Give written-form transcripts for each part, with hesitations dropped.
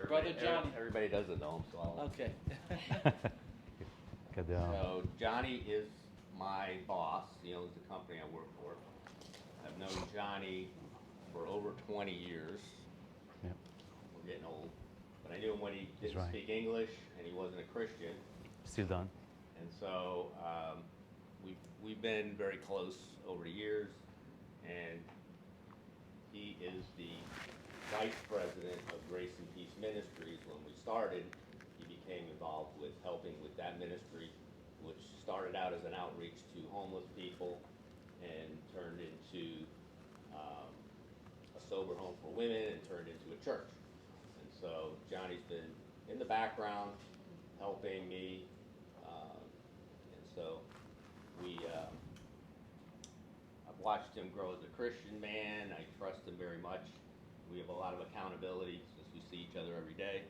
Brother Johnny. Everybody doesn't know him, so I'll. Okay. So Johnny is my boss. He owns the company I work for. I've known Johnny for over 20 years. Yep. We're getting old. But I knew him when he That's didn't right. speak English and he wasn't a Christian. Still done. And so we've been very close over the years. And he is the vice president of Grace and Peace Ministries. When we started, he became involved with helping with that ministry, which started out as an outreach to homeless people and turned into a sober home for women and turned into a church. And so Johnny's been in the background helping me. And so I've watched him grow as a Christian man. I trust him very much. We have a lot of accountability since we see each other every day,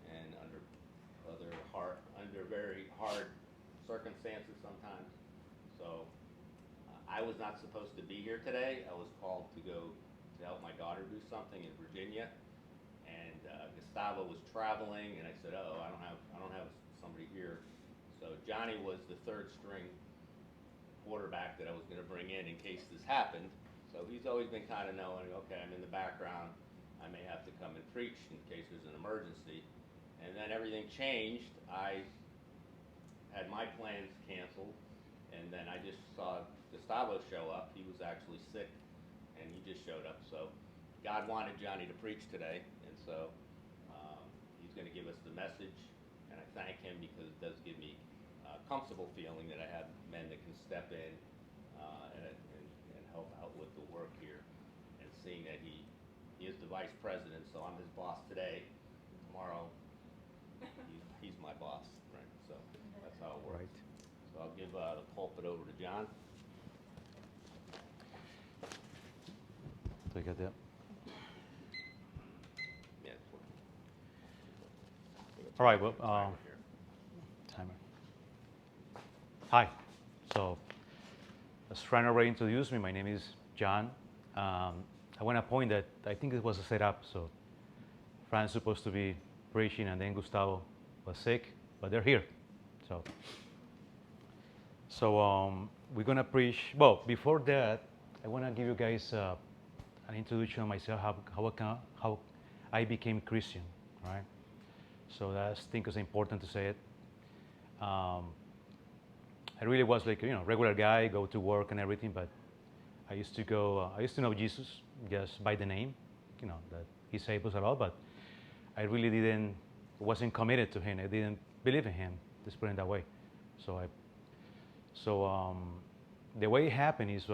and under very hard circumstances sometimes. So I was not supposed to be here today. I was called to go to help my daughter do something in Virginia, and Gustavo was traveling, and I said, "Oh, I don't have somebody here." So Johnny was the third string quarterback that I was going to bring in case this happened. So he's always been kind of knowing, okay, I'm in the background. I may have to come and preach in case there's an emergency. And then everything changed. I had my plans canceled, and then I just saw Gustavo show up. He was actually sick, and he just showed up. So God wanted Johnny to preach today, and so he's going to give us the message. And I thank him because it does give me a comfortable feeling that I have men that can step in and help out with the work here. And seeing that he is the vice president, so I'm his boss today. Tomorrow, he's my boss, right? So that's how it works. Right. So I'll give the pulpit over to John. So you got that? Yeah, it's working. All right, well, Timer here. timer. Hi. So, as Fran already introduced me, my name is John. I want to point that I think it was a setup. So, Fran's supposed to be preaching, and then Gustavo was sick, but they're here. So we're gonna preach. Well, before that, I want to give you guys an introduction of myself, how I became Christian, right? So I think it's important to say it. I really was like, regular guy, go to work and everything, but I used to know Jesus just by the name, that he saved us a lot, but I really wasn't committed to him. I didn't believe in him, let's put it that way. So the way it happened is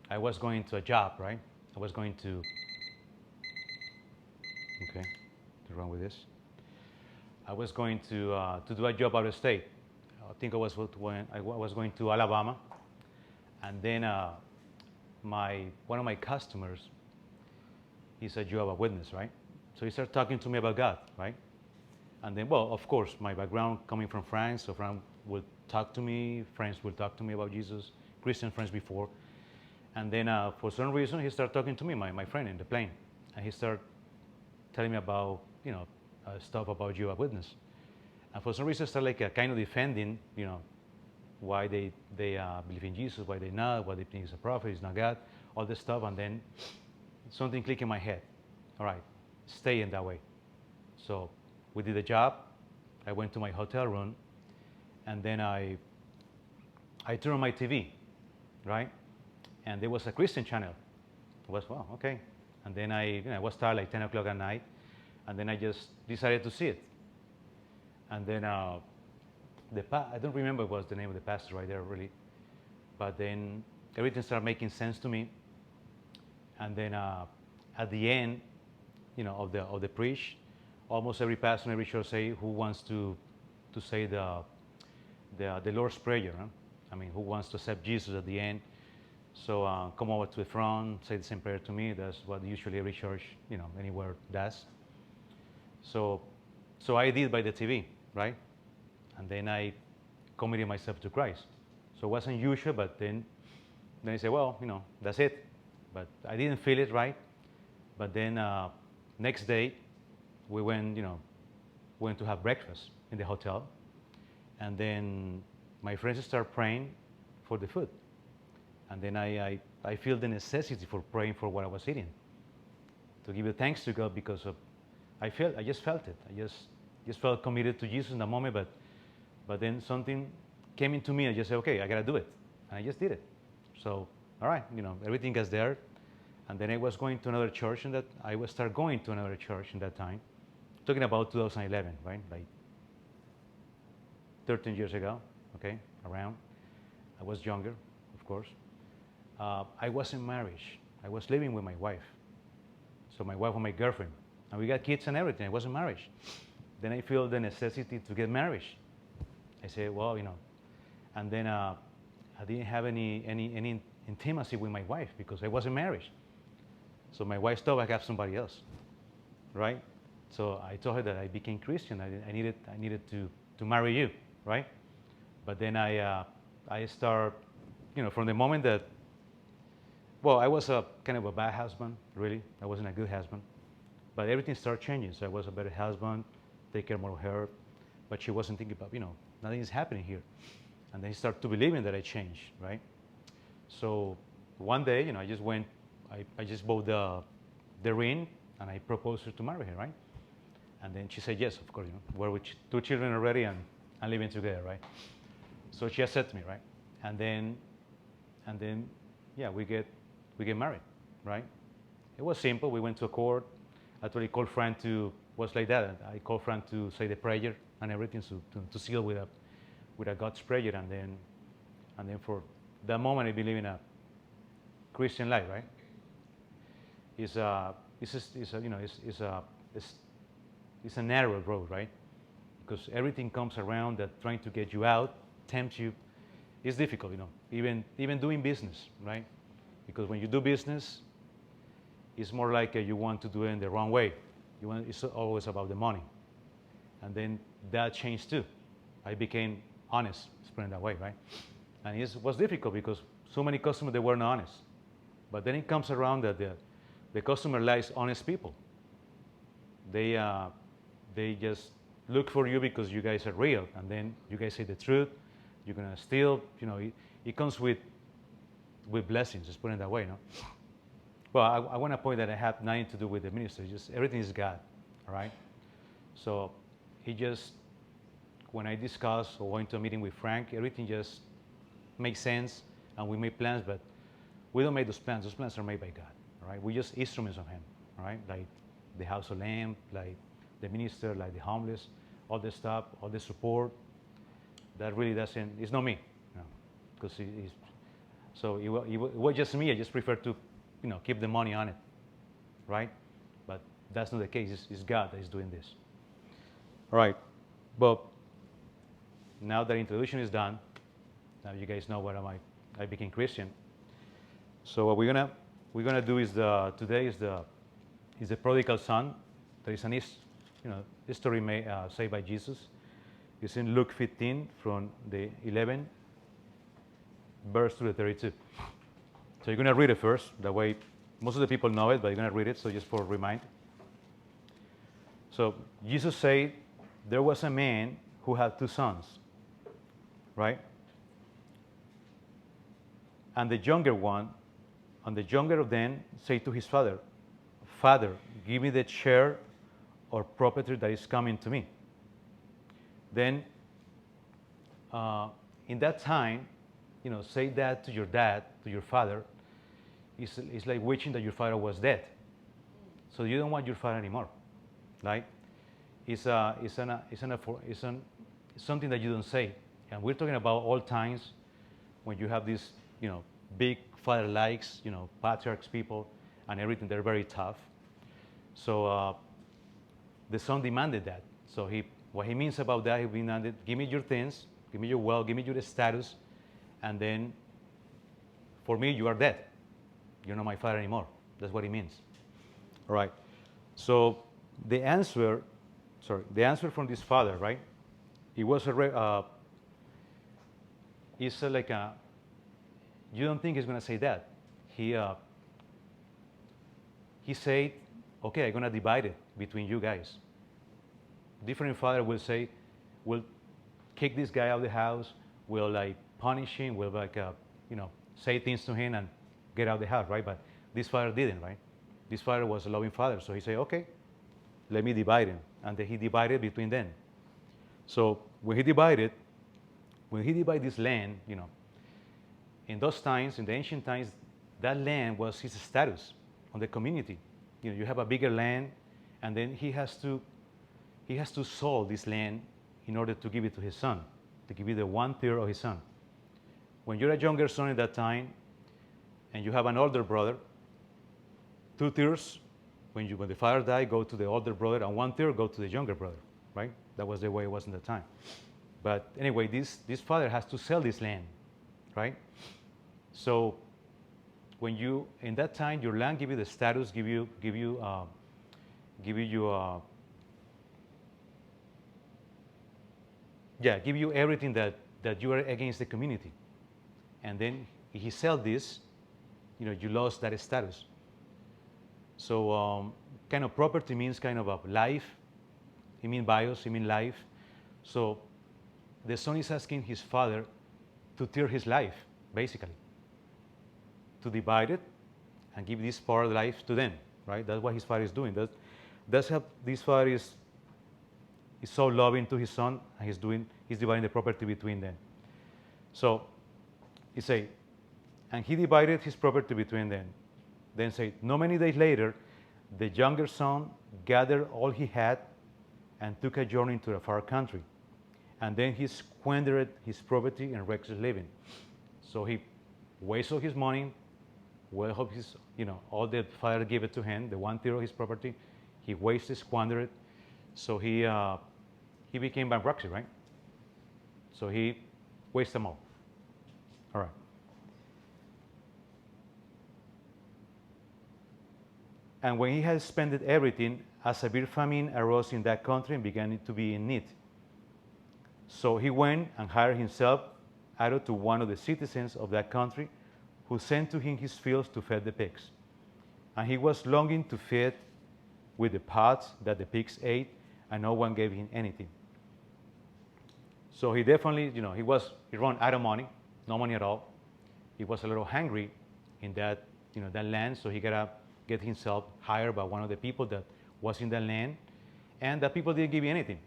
I was going to a job, right? I was going to, okay, what's wrong with this? I was going to do a job out of state. I think I was going to Alabama, and then one of my customers, he's a Jehovah's Witness, right? So he started talking to me about God, right? And then, well, of course, my background coming from France, so France would talk to me, friends would talk to me about Jesus, Christian friends before. And then for some reason, he started talking to me, my friend in the plane. And he started telling me about, stuff about Jehovah's Witness. And for some reason, I started like kind of defending, why they believe in Jesus, why they not, why they think he's a prophet, he's not God, all this stuff. And then something clicked in my head. All right, stay in that way. So we did the job. I went to my hotel room, and then I turned on my TV, right? And there was a Christian channel. I was, well, okay. And then I was tired, like 10 o'clock at night, and then I just decided to see it. And then I don't remember what was the name of the pastor right there, really. But then everything started making sense to me. And then at the end, of the preach, almost every pastor in every church say who wants to say the Lord's Prayer. Huh? I mean, who wants to accept Jesus at the end? So come over to the front, say the same prayer to me. That's what usually every church, anywhere does. So I did by the TV, right? And then I committed myself to Christ. So it wasn't usual, but then I said, well, that's it. But I didn't feel it right. But then next day, we went, went to have breakfast in the hotel. And then my friends start praying for the food. And then I feel the necessity for praying for what I was eating, to give thanks to God because of, I just felt it. I just felt committed to Jesus in the moment, but then something came into me. I just said, okay, I gotta do it. And I just did it. So, all right, everything was there. And then I was going to another church, and I would start going to another church in that time. Talking about 2011, right? Like 13 years ago, okay, around. I was younger, of course. I was in marriage. I was living with my wife. So my wife was my girlfriend. And we got kids and everything. I was in marriage. Then I feel the necessity to get married. I say, well, and then I didn't have any intimacy with my wife because I wasn't married. So my wife thought I have somebody else, right? So I told her that I became Christian. I needed to marry you, right? But then I start, from the moment that, well, I was a kind of a bad husband, really. I wasn't a good husband. But everything started changing. So I was a better husband, take care more of her. But she wasn't thinking about, nothing is happening here. And then he started to believe that I changed, right? So one day, I just went, I just bought the ring, and I proposed her to marry her, right? And then she said yes, of course. We're with 2 children already and living together, right? So she accepted me, right? And then, yeah, we get married, right? It was simple. We went to a court. Actually called Frank was like that. I called Frank to say the prayer and everything, to seal with a God's prayer, and then for that moment I believe in a Christian life, right? It's a narrow road, right? Because everything comes around that trying to get you out, tempt you. It's difficult, even doing business, right? Because when you do business, it's more like you want to do it in the wrong way. It's always about the money. And then that changed too. I became honest, let's put it that way, right? And it was difficult because so many customers, they weren't honest. But then it comes around that the customer likes honest people. They just look for you because you guys are real, and then you guys say the truth. You're gonna steal. It comes with blessings. Let's put it that way, no? Well, I want to point that I have nothing to do with the ministry. Just everything is God, all right? So it just, when I discuss or went to a meeting with Frank, everything just makes sense, and we make plans, but we don't make those plans. Those plans are made by God, all right? We're just instruments of Him, all right? Like the House of Lamb, like the minister, like the homeless, all the stuff, all the support. That really doesn't, it's not me, because so it was just me. I just prefer to, keep the money on it, right? But that's not the case. It's God that is doing this. All right, but now that introduction is done, now you guys know what I became Christian. So what we're gonna do is today is the prodigal son. There is an story said by Jesus. It's in Luke 15 from the 11 verse to the 32. So you're going to read it first. That way, most of the people know it, but you're going to read it, so just for a reminder. So Jesus said, there was a man who had 2 sons, right? And the younger of them said to his father, Father, give me the share or property that is coming to me. Then, in that time, say that to your dad, to your father, it's like wishing that your father was dead. So you don't want your father anymore, right? It's something that you don't say. And we're talking about all times when you have these, big father likes, patriarchs people and everything. They're very tough. So the son demanded that. So what he means about that, he demanded, give me your things, give me your wealth, give me your status, and then for me, you are dead. You're not my father anymore. That's what he means. All right. So the answer from this father, right? It was it's like you don't think he's going to say that. He said, okay, I'm going to divide it between you guys. Different father will say, will kick this guy out of the house, will like punish him, will like, say things to him and get out of the house, right? But this father didn't, right? This father was a loving father. So he said, okay, let me divide him. And then he divided between them. So when he divided this land, in those times, in the ancient times, that land was his status on the community. You have a bigger land, and then he has to sell this land in order to give it to his son, to give it the 1/3 of his son. When you're a younger son at that time, and you have an older brother, 2/3, when the father died, go to the older brother, and 1/3 go to the younger brother, right? That was the way it was in the time. But anyway, this father has to sell this land, right? So when in that time, your land give you the status, give you everything that you are against the community. And then if he sell this, you lost that status. So kind of property means kind of a life. It means bios, it means life. So the son is asking his father to tear his life, basically, to divide it and give this part of life to them, right? That's what his father is doing. That's how this father is so loving to his son, and he's dividing the property between them. So he say, and he divided his property between them. Then say, not many days later, the younger son gathered all he had and took a journey to a far country. And then he squandered his property in reckless living. So he wasted his money, all the father gave it to him, the 1/3 of his property. He wasted, squandered it. So he became bankruptcy, right? So he wasted them all. All right. And when he had spent everything, a severe famine arose in that country and began to be in need. So he went and hired himself out to one of the citizens of that country, who sent to him his fields to feed the pigs. And he was longing to feed with the pods that the pigs ate, and no one gave him anything. So he definitely, he ran out of money, no money at all. He was a little hungry in that land, so he got to get himself hired by one of the people that was in that land, and the people didn't give him anything.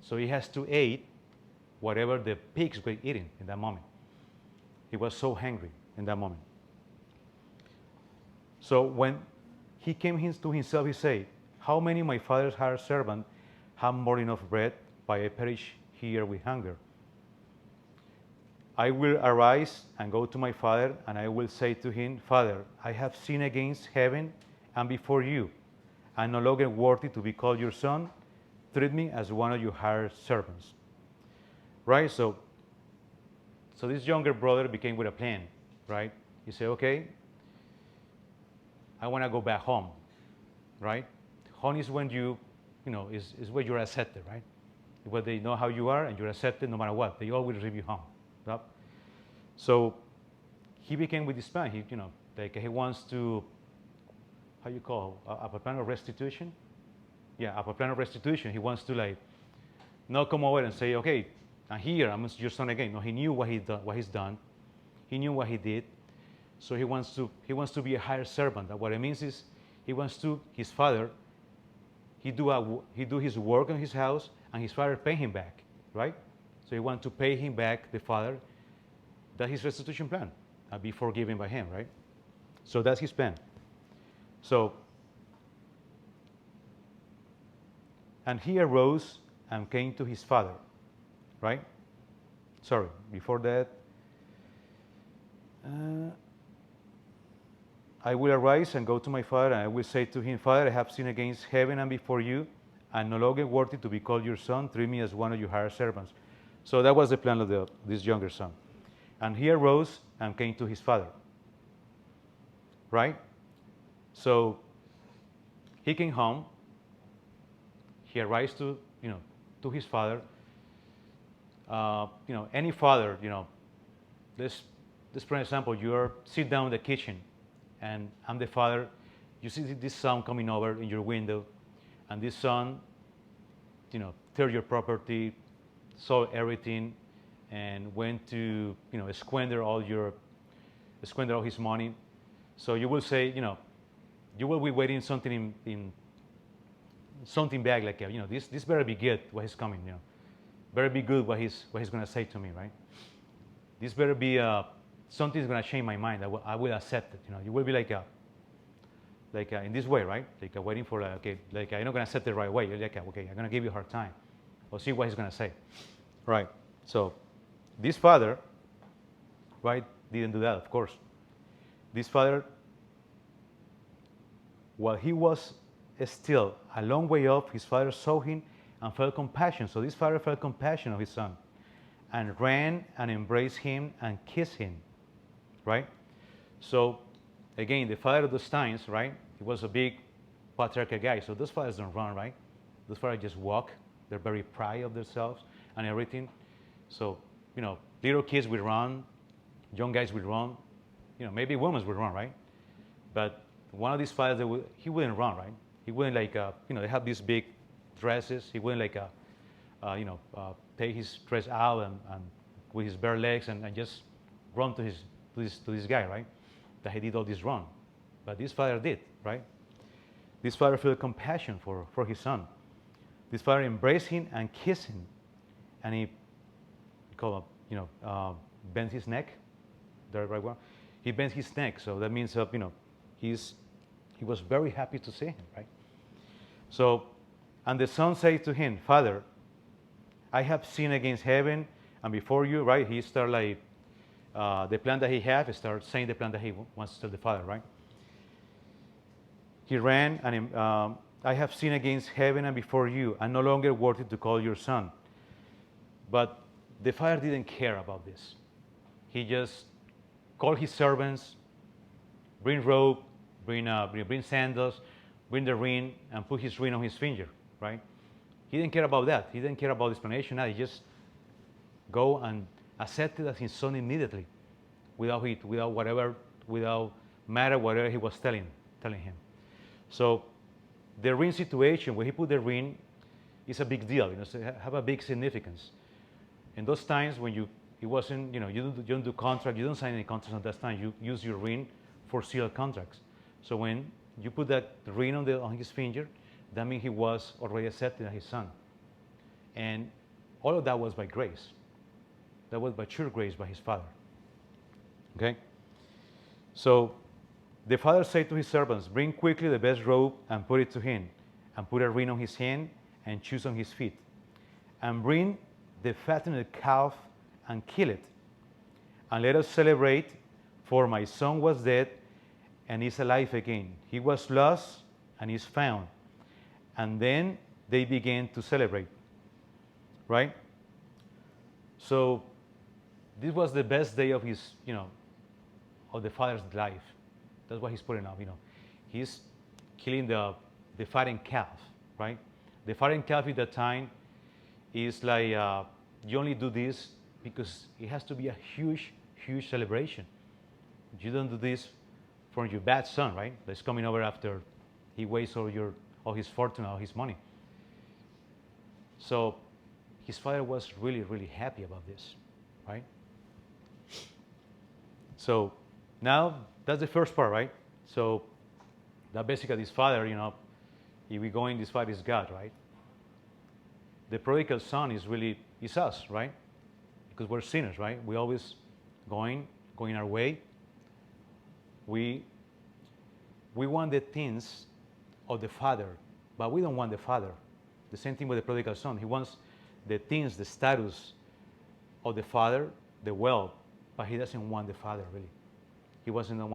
So he has to eat whatever the pigs were eating in that moment. He was so hungry in that moment. So when he came to himself, he said, how many of my father's hired servants have more than enough bread, but I perish here with hunger? I will arise and go to my father, and I will say to him, Father, I have sinned against heaven and before you. I am no longer worthy to be called your son. Treat me as one of your hired servants. Right? So this younger brother became with a plan, right? He said, okay, I want to go back home, right? Home is when is where you're accepted, right? Where they know how you are and you're accepted no matter what. They always receive you home. Right? So he became with this plan. He wants to, how you call, a plan of restitution? Yeah, a plan of restitution. He wants to not come over and say, okay, I'm here, I'm your son again. No, he knew what he's done. He knew what he did. So he wants to be a hired servant. And what it means is his father, he do his work in his house, and his father pay him back, right? So he wants to pay him back, the father. That's his restitution plan, and be forgiven by him, right? So that's his plan. So, and he arose and came to his father, right? Sorry, before that, I will arise and go to my father, and I will say to him, Father, I have sinned against heaven and before you. I'm no longer worthy to be called your son. Treat me as one of your hired servants. So that was the plan of this younger son. And he arose and came to his father. Right? So he came home. He arrives to his father. Any father, this for example, you sit down in the kitchen, and I'm the father. you see this sun coming over in your window, and this sun, tear your property, sold everything, and went to, squander all his money. So you will say, you will be waiting something in something back, like, this better be good what is coming, better be good what he's going to say to me, right? This better be something's going to change my mind. I will accept it. You will be like in this way, right? Like waiting for okay, like I'm not going to accept it right away. You're like, okay, I'm going to give you a hard time. We'll see what he's going to say, right? So this father, right, didn't do that, of course. This father, while he was still a long way off, his father saw him and felt compassion. So this father felt compassion of his son and ran and embraced him and kissed him, right? So again, the father of those times, right, he was a big patriarchal guy. So those fathers don't run, right? Those fathers just walk. They're very proud of themselves and everything. So, little kids will run, young guys will run, maybe women will run, right? But one of these fathers, he wouldn't run, right? He wouldn't they have these big dresses. He wouldn't take his dress out and with his bare legs and just run to this guy, right? That he did all this wrong. But this father did, right? This father felt compassion for his son. This father embraced him and kissed him, and he bent his neck. The right one. He bent his neck, so that means he was very happy to see him, right? So, and the son said to him, Father, I have sinned against heaven and before you, right? He started the plan that he had, started saying the plan that he wants to tell the father, right? He ran and I have sinned against heaven and before you. I'm no longer worthy to call your son. But the father didn't care about this. He just called his servants, bring rope, bring sandals, bring the ring, and put his ring on his finger, right? He didn't care about that. He didn't care about the explanation. He just go and accept it as his son immediately, without matter whatever he was telling him. So the ring situation, when he put the ring, is a big deal. So it have a big significance. In those times when you don't do contract, you don't sign any contracts at that time. You use your ring for sealed contracts. So when you put that ring on his finger, that means he was already accepted as his son. And all of that was by grace. That was by pure grace by his father. Okay? So the father said to his servants, bring quickly the best robe and put it to him, and put a ring on his hand and shoes on his feet. And bring the fattened calf and kill it. And let us celebrate, for my son was dead and is alive again. He was lost and is found. And then they began to celebrate. Right? So this was the best day of his, of the father's life. That's what he's putting up, He's killing the fattened calf, right? The fattened calf at that time is like, you only do this because it has to be a huge, huge celebration. You don't do this for your bad son, right? That's coming over after he wastes all his fortune, all his money. So his father was really, really happy about this, right? So now that's the first part, right? So that basically this father, if we go in, this father is God, right? The prodigal son is us, right? Because we're sinners, right? We always going our way. We want the things of the father, but we don't want the father. The same thing with the prodigal son. He wants the things, the status of the father, the wealth, but he doesn't want the father really. He wasn't the one.